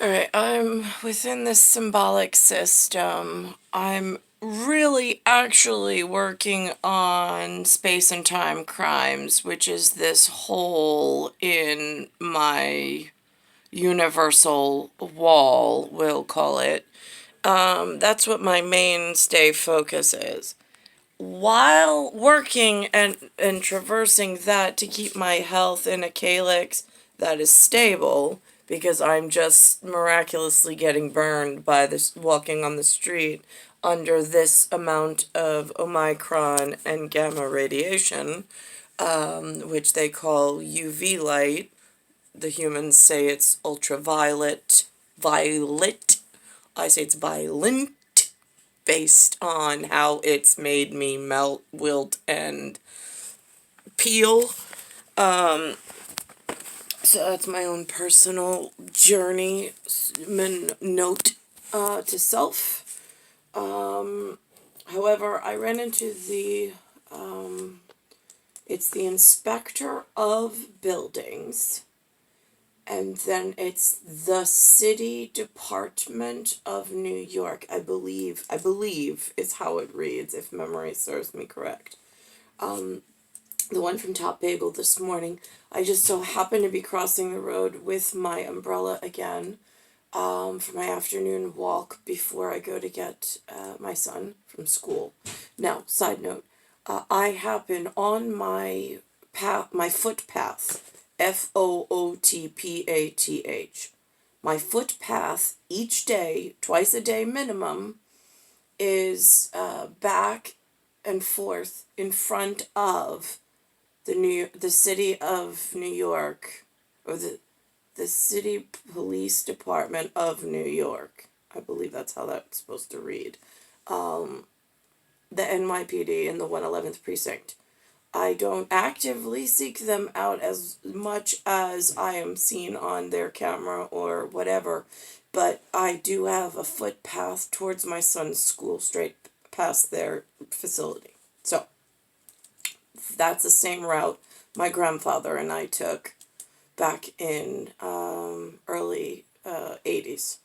Alright, I'm within this symbolic system. I'm really actually working on space and time crimes, which is this hole in my universal wall, we'll call it. That's what my mainstay focus is. While working and traversing that to keep my health in a calyx that is stable, because I'm just miraculously getting burned by this walking on the street under this amount of Omicron and gamma radiation, which they call UV light. The humans say it's ultraviolet, violet. I say it's violent, based on how it's made me melt, wilt, and peel. So that's my own personal journey, note to self. However, I ran into it's the inspector of buildings, and then it's the City Department of New York, I believe is how it reads, if memory serves me correct. The one from Top Bagel this morning, I just so happened to be crossing the road with my umbrella again, for my afternoon walk before I go to get my son from school. Now, side note, I happen on my path, my footpath, footpath. My footpath each day, twice a day minimum, is back and forth in front of the city of New York, or the city police department of New York. I believe that's how that's supposed to read. The NYPD in the 111th precinct. I don't actively seek them out as much as I am seen on their camera or whatever, but I do have a footpath towards my son's school straight past their facility. So that's the same route my grandfather and I took back in early 80s.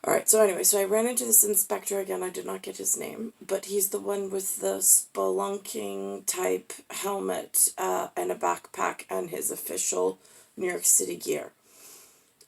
Alright, so anyway, so I ran into this inspector again. I did not get his name, but he's the one with the spelunking type helmet and a backpack and his official New York City gear.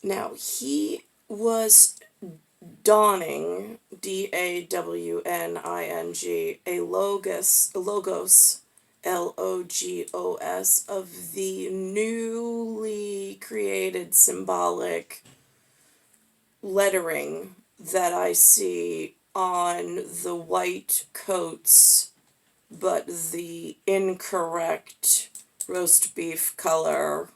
Now, he was donning, DAWNING, a logos, LOGOS, of the newly created symbolic lettering that I see on the white coats, but the incorrect roast beef color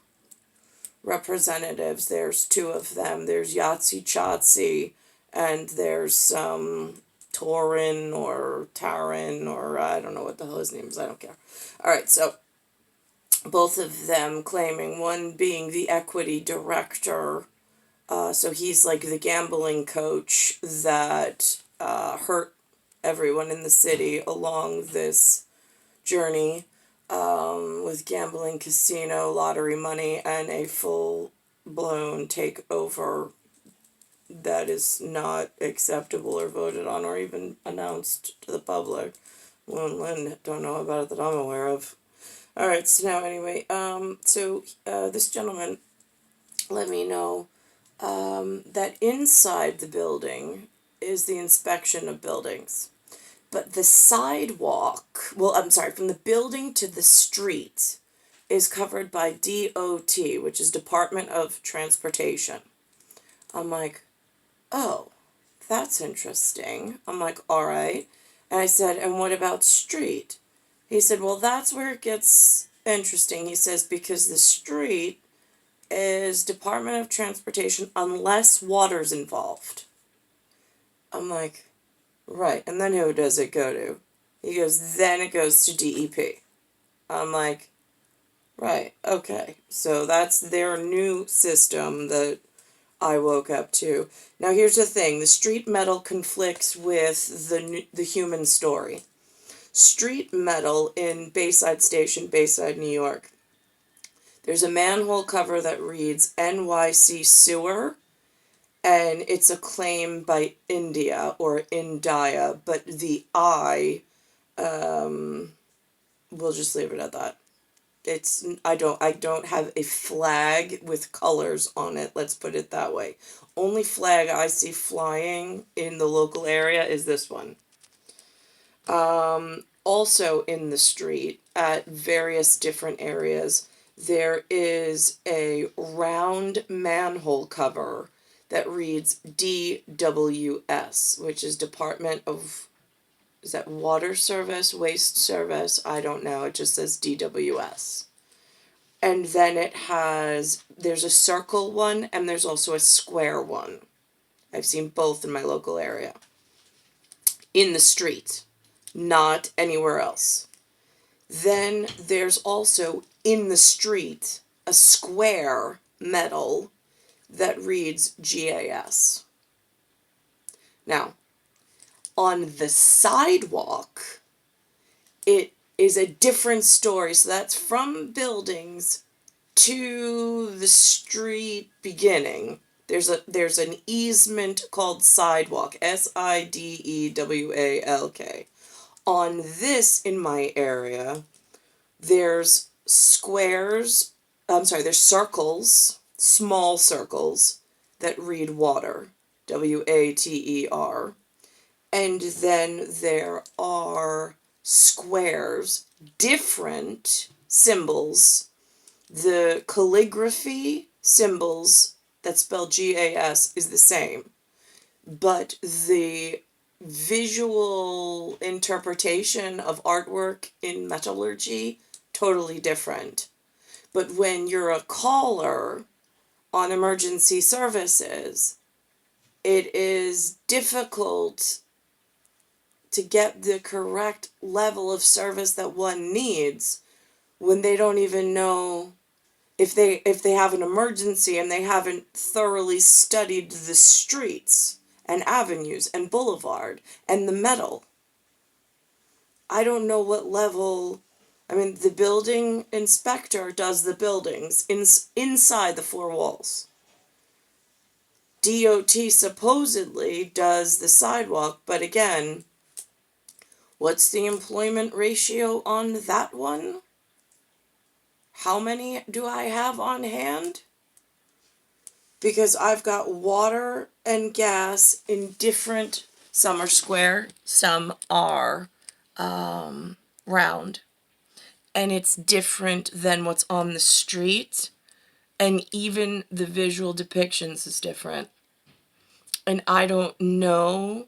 representatives. There's two of them. There's Yahtzee Chotsy, and there's some Torin or Tarin, or I don't know what the hell his name is. I don't care. Alright, so both of them claiming, one being the equity director. So he's like the gambling coach that hurt everyone in the city along this journey, with gambling, casino, lottery money, and a full-blown takeover that is not acceptable or voted on or even announced to the public. Lynn don't know about it that I'm aware of. Alright, so now anyway, this gentleman let me know that inside the building is the inspection of buildings. But the sidewalk, well, I'm sorry, from the building to the street is covered by DOT, which is Department of Transportation. I'm like, oh, that's interesting. I'm like, all right. And I said, and what about street? He said, well, that's where it gets interesting. He says, because the street is Department of Transportation unless water's involved. I'm like, right. And then who does it go to? He goes, then it goes to DEP. I'm like, right, okay. So that's their new system that I woke up to. Now here's the thing. The street metal conflicts with the human story. Street metal in Bayside Station, Bayside, New York. There's a manhole cover that reads NYC Sewer, and it's a claim by India or India, but the I, we'll just leave it at that. I don't have a flag with colors on it, let's put it that way. Only flag I see flying in the local area is this one. Also in the street at various different areas, there is a round manhole cover that reads DWS, which is Department of, is that Water Service, Waste Service? I don't know. It just says DWS. And then there's a circle one and there's also a square one. I've seen both in my local area. In the street, not anywhere else. Then there's also in the street a square metal that reads GAS. Now, on the sidewalk, it is a different story. So that's from buildings to the street beginning. There's an easement called Sidewalk, SIDEWALK. On this, in my area, there's there's circles, small circles, that read water, WATER. And then there are squares, different symbols. The calligraphy symbols that spell GAS is the same, but the visual interpretation of artwork in metallurgy, totally different. But when you're a caller on emergency services, it is difficult to get the correct level of service that one needs when they don't even know if they have an emergency and they haven't thoroughly studied the streets and avenues and boulevard and the metal. I don't know what level. I mean, the building inspector does the buildings inside the four walls. DOT supposedly does the sidewalk, but again, what's the employment ratio on that one? How many do I have on hand? Because I've got water and gas in different, some are square, some are round. And it's different than what's on the street. And even the visual depictions is different. And I don't know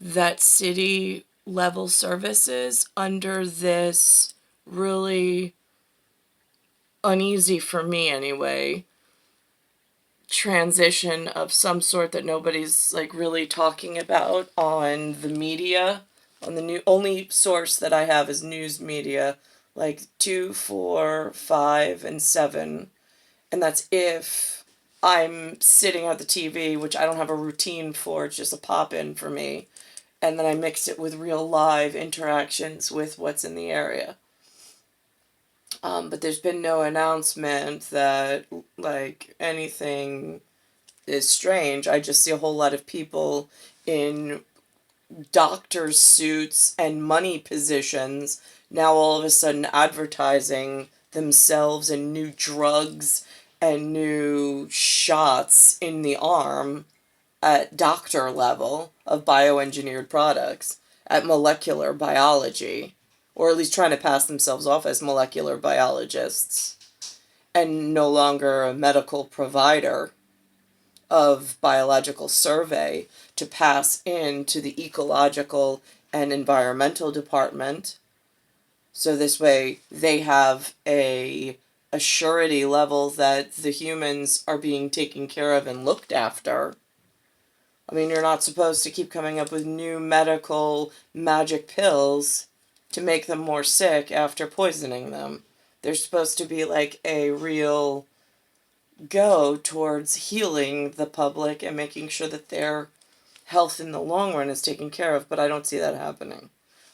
that city level services under this really uneasy, for me anyway, transition of some sort that nobody's like really talking about on the media. On the new only source that I have is news media, like 2, 4, 5, and 7. And that's if I'm sitting at the TV, which I don't have a routine for, it's just a pop-in for me. And then I mix it with real live interactions with what's in the area. But there's been no announcement that, like, anything is strange. I just see a whole lot of people in doctor's suits and money positions now all of a sudden advertising themselves and new drugs and new shots in the arm at doctor level of bioengineered products, at molecular biology, or at least trying to pass themselves off as molecular biologists, and no longer a medical provider of biological survey to pass into the ecological and environmental department. So this way they have a surety level that the humans are being taken care of and looked after. I mean, you're not supposed to keep coming up with new medical magic pills to make them more sick after poisoning them. They're supposed to be like a real go towards healing the public and making sure that their health in the long run is taken care of, but I don't see that happening.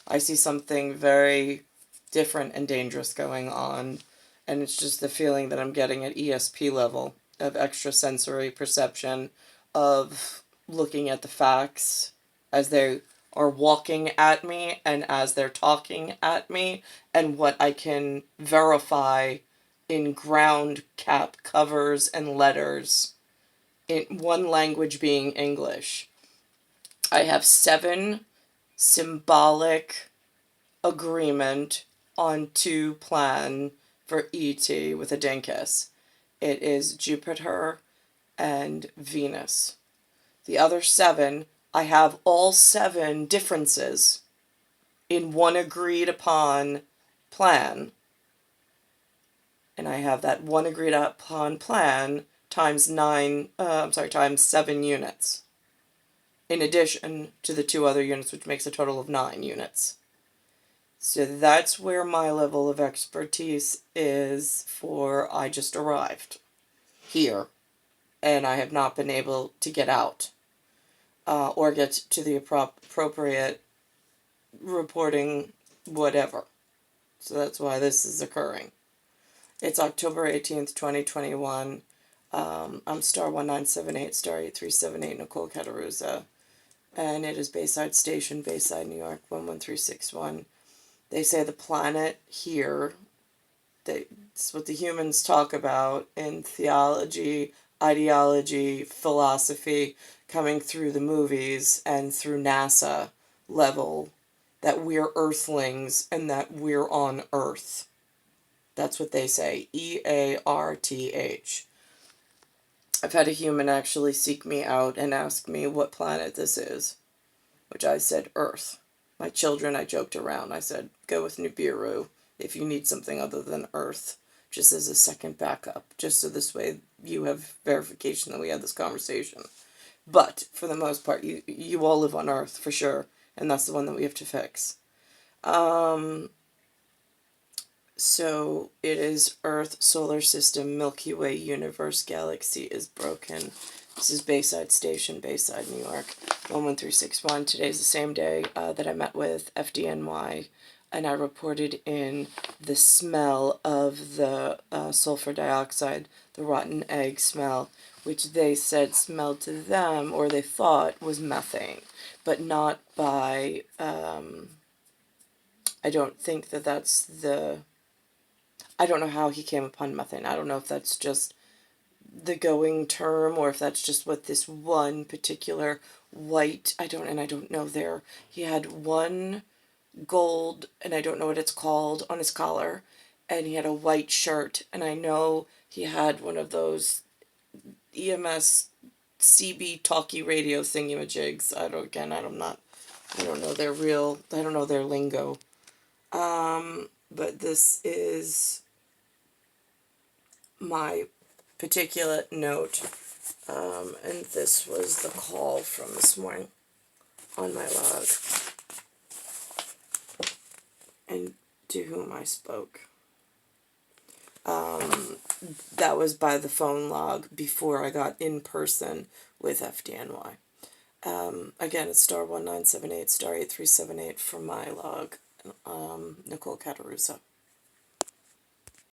I see something very different and dangerous going on, and it's just the feeling that I'm getting at ESP level of extrasensory perception of looking at the facts as they are walking at me and as they're talking at me, and what I can verify in ground cap covers and letters, in one language being English. I have 7 symbolic agreement on 2 plan for ET with a dinkus. It is Jupiter and Venus. The other 7, I have all 7 differences in one agreed upon plan. And I have that one agreed upon plan times 7 units. In addition to the 2 other units, which makes a total of 9 units. So that's where my level of expertise is for I just arrived here. And I have not been able to get out or get to the appropriate reporting whatever. So that's why this is occurring. It's October 18th, 2021. I'm star 1978, star 8378, Nicole Cataruza. And it is Bayside Station, Bayside, New York, 11361. They say the planet here, it's what the humans talk about in theology, ideology, philosophy, coming through the movies and through NASA level, that we're Earthlings and that we're on Earth. That's what they say, EARTH. I've had a human actually seek me out and ask me what planet this is, which I said Earth. My children, I joked around. I said, go with Nibiru if you need something other than Earth, just as a second backup, just so this way you have verification that we had this conversation. But, for the most part, you all live on Earth, for sure, and that's the one that we have to fix. So, it is Earth, Solar System, Milky Way, Universe, Galaxy is broken. This is Bayside Station, Bayside, New York, 11361. Today's the same day that I met with FDNY, and I reported in the smell of the sulfur dioxide, the rotten egg smell, which they said smelled to them, or they thought was methane, but not by, I don't think that that's the, I don't know how he came upon methane. I don't know if that's just the going term or if that's just what this one particular white, I don't know there. He had one gold, and I don't know what it's called, on his collar, and he had a white shirt, and I know he had one of those EMS CB talkie radio thingamajigs. I don't know their lingo. But this is my particular note, and this was the call from this morning on my log, and to whom I spoke. That was by the phone log before I got in person with FDNY. Again, it's star 1978, star 8378 for my log, Nicole Cataruza.